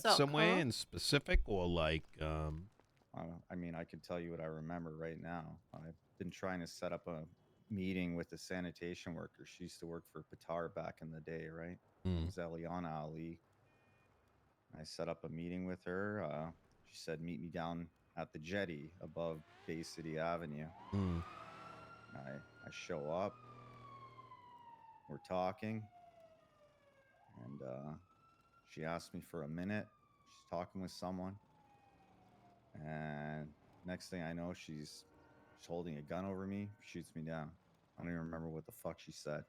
somewhere in specific, or like I mean, I can tell you what I remember right now. I've been trying to set up a meeting with the sanitation worker. She used to work for gtarp back in the day, right? It was Eliana Ali. I set up a meeting with her. She said, meet me down at the jetty above Bay City Avenue. I show up. We're talking. And she asked me for a minute. She's talking with someone. And next thing I know, she's holding a gun over me, shoots me down. I don't even remember what the fuck she said.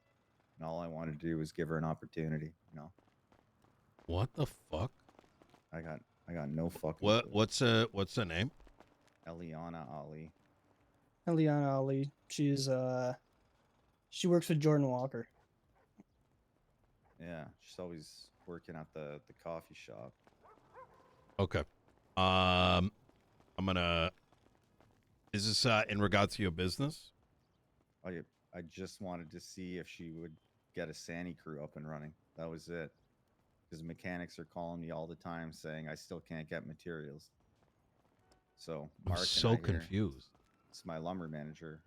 And all I wanted to do was give her an opportunity, you know? what the fuck? I got no fucking clue. What's the name? Eliana Ali. Eliana Ali. She's she works with Jordan Walker. Yeah, she's always working at the coffee shop. Okay. I'm gonna. Is this in regards to your business? I just wanted to see if she would get a Sani crew up and running. That was it. Because mechanics are calling me all the time saying I still can't get materials. So Mark I'm so and I confused. It's my lumber manager.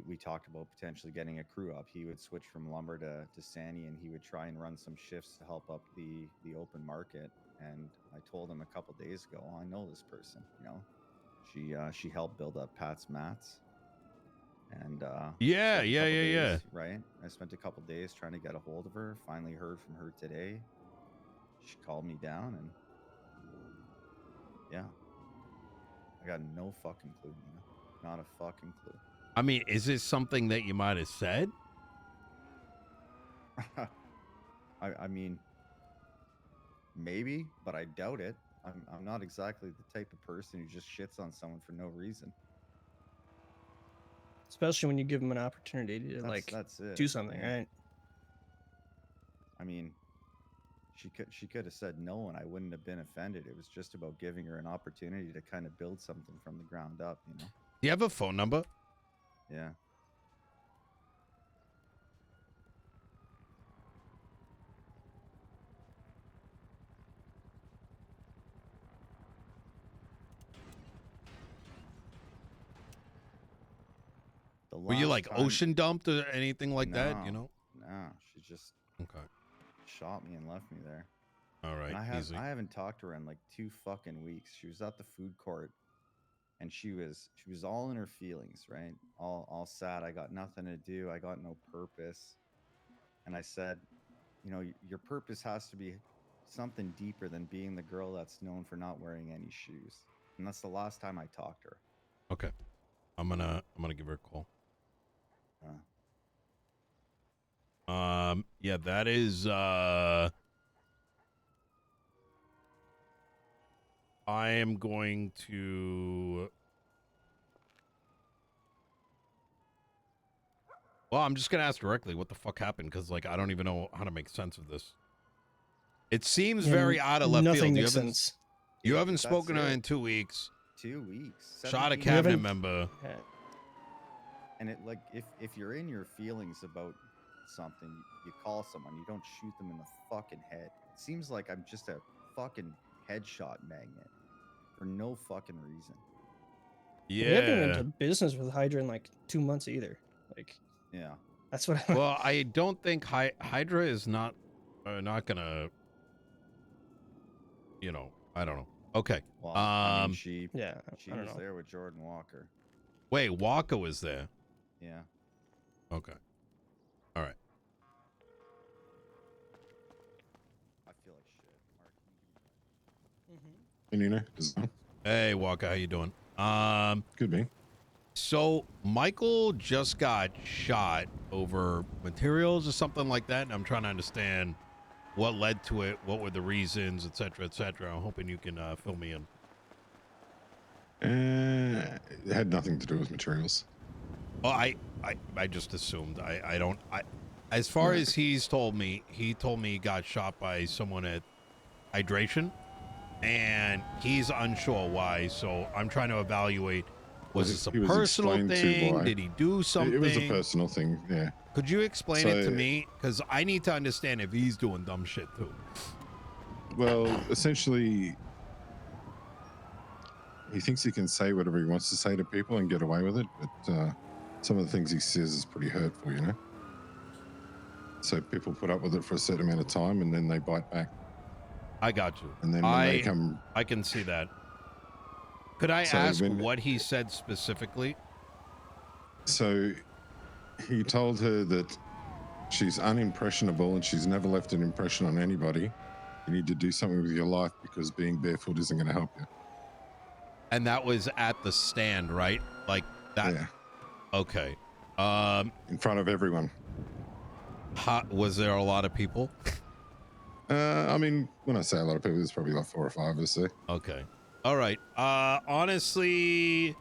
We talked about potentially getting a crew up. He would switch from lumber to Sani, and he would try and run some shifts to help up the open market. And I told him a couple days ago, I know this person. You know, she helped build up Pat's Mats. And Yeah. Right. I spent a couple days trying to get a hold of her. Finally heard from her today. She called me down, and yeah, I got no fucking clue. You know? Not a fucking clue. I mean, is this something that you might have said? I mean, maybe, but I doubt it. I'm not exactly the type of person who just shits on someone for no reason. Especially when you give them an opportunity to that's it. do something, yeah. right? I mean, she could have said no, and I wouldn't have been offended. It was just about giving her an opportunity to kind of build something from the ground up, you know. Do you have a phone number? Yeah. Were you like ocean dumped or anything like that? You know? No, she just shot me and left me there. All right. And I haven't talked to her in like 2 fucking weeks. She was at the food court, and she was all in her feelings, right? All sad. I got nothing to do. I got no purpose. And I said, you know, your purpose has to be something deeper than being the girl that's known for not wearing any shoes. And that's the last time I talked to her. Okay. I'm gonna give her a call. Yeah, that is I am going to well, I'm just gonna ask directly what the fuck happened, because like I don't even know how to make sense of this. It seems very out of left field. Nothing makes sense. You haven't spoken to her in 2 weeks. 2 weeks. Shot a cabinet member. Yeah. And it like if you're in your feelings about something, you call someone, you don't shoot them in the fucking head. It seems like I'm just a fucking headshot magnet for no fucking reason. Yeah. We haven't been into business with Hydra in like 2 months either. Like, yeah, that's what. Well, I don't think Hydra is not gonna. You know, I don't know. Okay. Well, I mean, she was there with Jordan Walker. Wait, Walker was there. Yeah. Okay. All right. I feel like shit. Hey, Nino. Hey, Walker, how you doing? Good, me. So Michael just got shot over materials or something like that, and I'm trying to understand what led to it, what were the reasons, etc., etc. I'm hoping you can fill me in. It had nothing to do with materials. Oh, I just assumed. I don't. As far as he told me he got shot by someone at Hydration, and he's unsure why. So I'm trying to evaluate. Was this a personal thing? Did he do something? It was a personal thing, yeah. Could you explain it to me? Because I need to understand if he's doing dumb shit too. Well, essentially, he thinks he can say whatever he wants to say to people and get away with it, but some of the things he says is pretty hurtful, you know? So people put up with it for a certain amount of time and then they bite back. I got you. And then when they come... I can see that. Could I ask what he said specifically? So he told her that she's unimpressionable and she's never left an impression on anybody. You need to do something with your life because being barefoot isn't going to help you. And that was at the stand, right? Like that? Yeah. Okay. In front of everyone. Was there a lot of people? I mean, when I say a lot of people, there's probably like 4 or 5 of us there. Okay. All right. Honestly,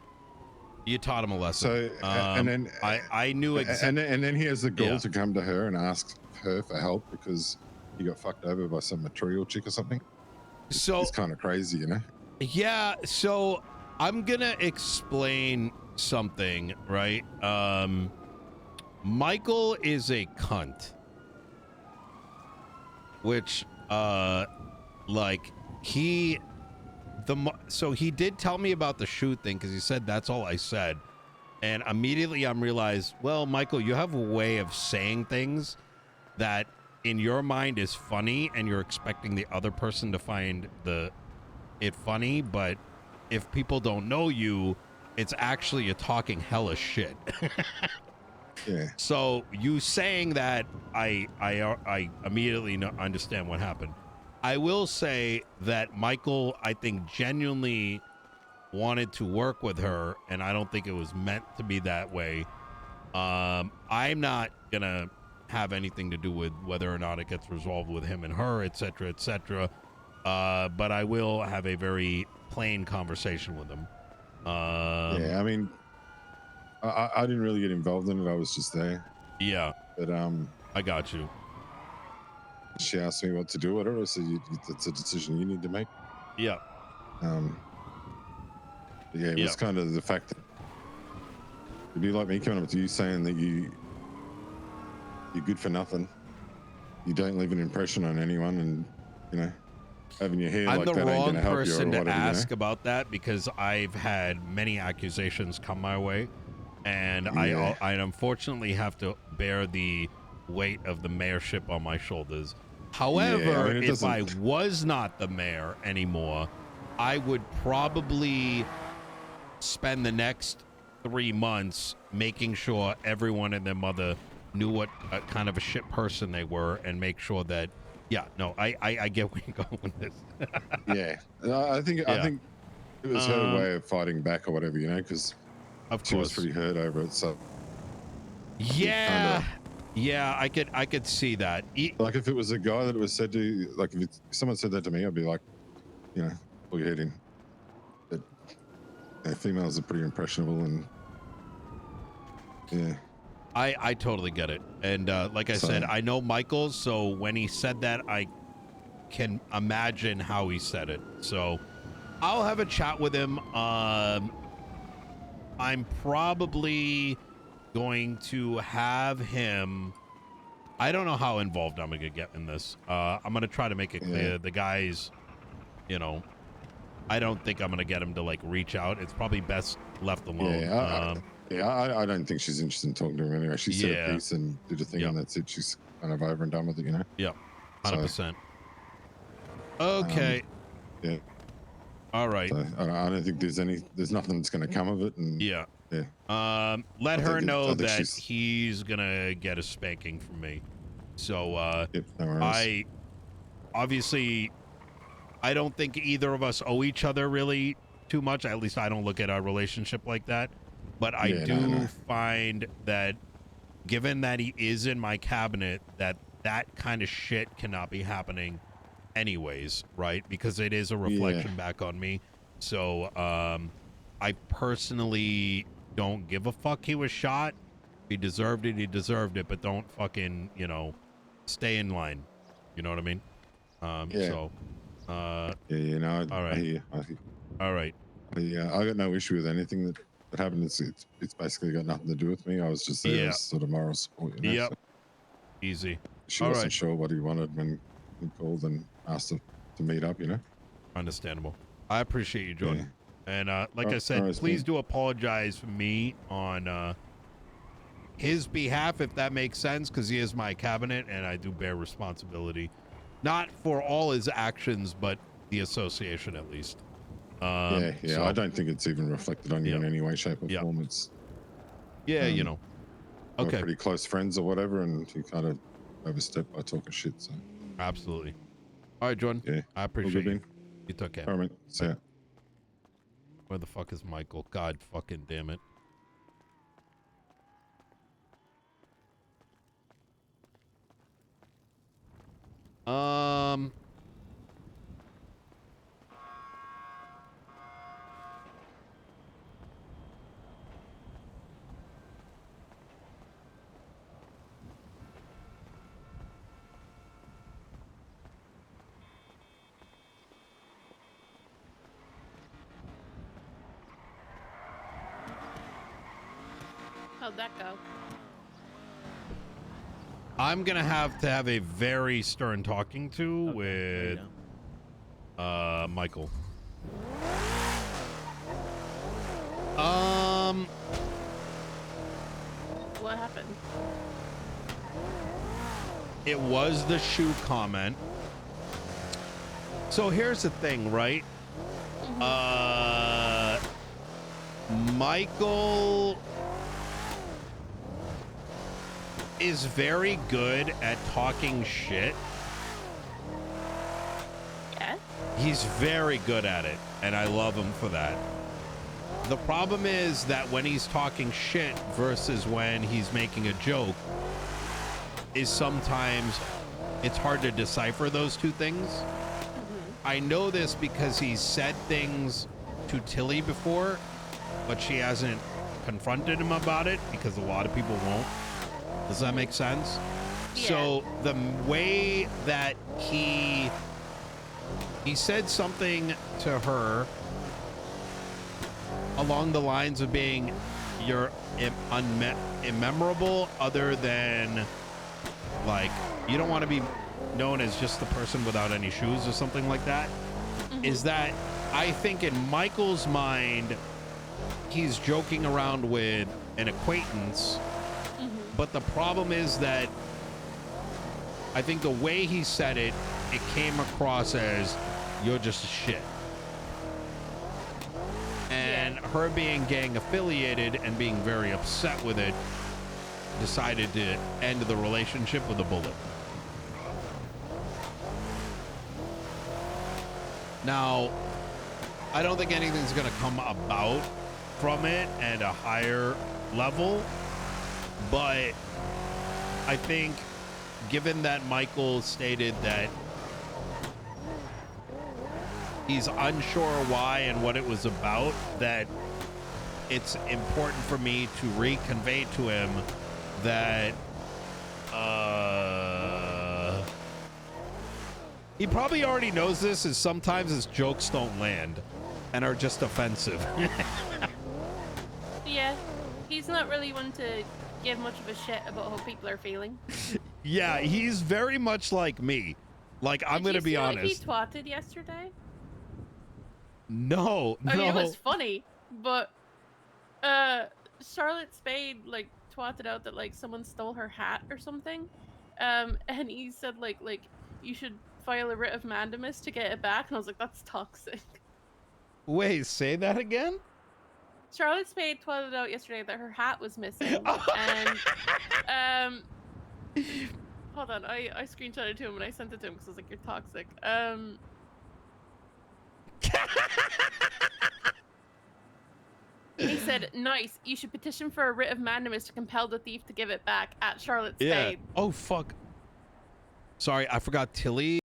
you taught him a lesson. So, and then I knew exactly. And then he has the gall to come to her and ask her for help because he got fucked over by some material chick or something. So it's kind of crazy, you know? Yeah. So I'm gonna explain something, right? Michael is a cunt, which, like so he did tell me about the shoot thing because he said that's all I said, and immediately I'm realized, well, Michael, you have a way of saying things that in your mind is funny, and you're expecting the other person to find it funny, but if people don't know you, it's actually you're talking hella shit. Yeah. So you saying that, I immediately understand what happened. I will say that Michael, I think, genuinely wanted to work with her, and I don't think it was meant to be that way. I'm not gonna have anything to do with whether or not it gets resolved with him and her, etc., etc. But I will have a very plain conversation with him. Yeah, I mean, I didn't really get involved in it. I was just there. Yeah. But I got you. She asked me what to do with her. I said, it's a decision you need to make. Yeah. Yeah, it was kind of the fact that it'd be like me coming up to you saying that you're good for nothing. You don't leave an impression on anyone, and you know, having your hair I'm like the that ain't wrong gonna help you or person to whatever. ask about that because I've had many accusations come my way, and I unfortunately have to bear the weight of the mayorship on my shoulders. However, if I was not the mayor anymore, I would probably spend the next 3 months making sure everyone and their mother knew what kind of a shit person they were, and make sure that, I get where you're going with this. Yeah, I think it was her way of fighting back or whatever, you know, because she was pretty hurt over it. So yeah, I could see that. Like if it was a guy that it was said to, like if someone said that to me, I'd be like, you know, pull your head in. But females are pretty impressionable, and yeah. I totally get it. And like I said, I know Michael, so when he said that, I can imagine how he said it. So I'll have a chat with him. I'm probably going to have him. I don't know how involved I'm going to get in this. I'm going to try to make it clear. The guys, you know, I don't think I'm going to get him to like reach out. It's probably best left alone. I don't think she's interested in talking to him anyway. She said a piece and did a thing, and that's it. She's kind of over and done with it, you know? Yeah, 100%. Okay. Yeah. All right. So I don't think there's nothing that's going to come of it. And let her know that he's going to get a spanking from me. So I don't think either of us owe each other really too much. At least I don't look at our relationship like that. But I do find that given that he is in my cabinet, that kind of shit cannot be happening anyways, right? Because it is a reflection back on me. So I personally don't give a fuck he was shot. He deserved it, but don't fucking, you know, stay in line. You know what I mean? So you know, all right. All right. I got no issue with anything that happened. It's basically got nothing to do with me. I was just there as sort of moral support, you know? Yep. So easy. She wasn't sure what he wanted when he called and asked to to meet up, you know. Understandable. I appreciate you, Jordan. And like I Oh, said, alright, please man. do apologize for me on his behalf, if that makes sense, because he is my cabinet and I do bear responsibility, not for all his actions, but the association at least. Yeah, so, I don't think it's even reflected on you in any way, shape, or Yeah. form. It's yeah, you know. we're Okay, pretty close friends or whatever, and you kind of overstep by talking shit. So absolutely. All right, Jordan. yeah, I all appreciate good, you. man. You took care. All right, mate. See ya. Where the fuck is Michael? God fucking damn it. How'd that go? I'm gonna have to have a very stern talking to with Michael. What happened? It was the shoe comment. So here's the thing, right? Michael is very good at talking shit. Yeah? He's very good at it, and I love him for that. The problem is that when he's talking shit versus when he's making a joke is sometimes it's hard to decipher those two things. I know this because he's said things to Tilly before, but she hasn't confronted him about it because a lot of people won't. Does that make sense? Yeah. So the way that he said something to her along the lines of being you're immemorable, other than like you don't want to be known as just the person without any shoes or something like that. Is that I think in Michael's mind he's joking around with an acquaintance, but the problem is that I think the way he said it came across as you're just a shit. And her being gang affiliated and being very upset with it, decided to end the relationship with a bullet. Now, I don't think anything's going to come about from it at a higher level, but I think given that Michael stated that he's unsure why and what it was about, that it's important for me to reconvey to him that he probably already knows this, is sometimes his jokes don't land and are just offensive. Yeah. He's not really one to give much of a shit about how people are feeling. Yeah, he's very much like me. Like, I'm going to be honest. He twatted yesterday? No, I mean, it no. was funny, but Charlotte Spade like twatted out that like someone stole her hat or something, and he said like you should file a writ of mandamus to get it back, and I was like, that's toxic. Wait, say that again? Charlotte Spade twatted out yesterday that her hat was missing, and hold on, I screenshotted it to him and I sent it to him because I was like, you're toxic. He said, nice, you should petition for a writ of mandamus to compel the thief to give it back at Charlotte Spade. Yeah. Oh, fuck. Sorry, I forgot Tilly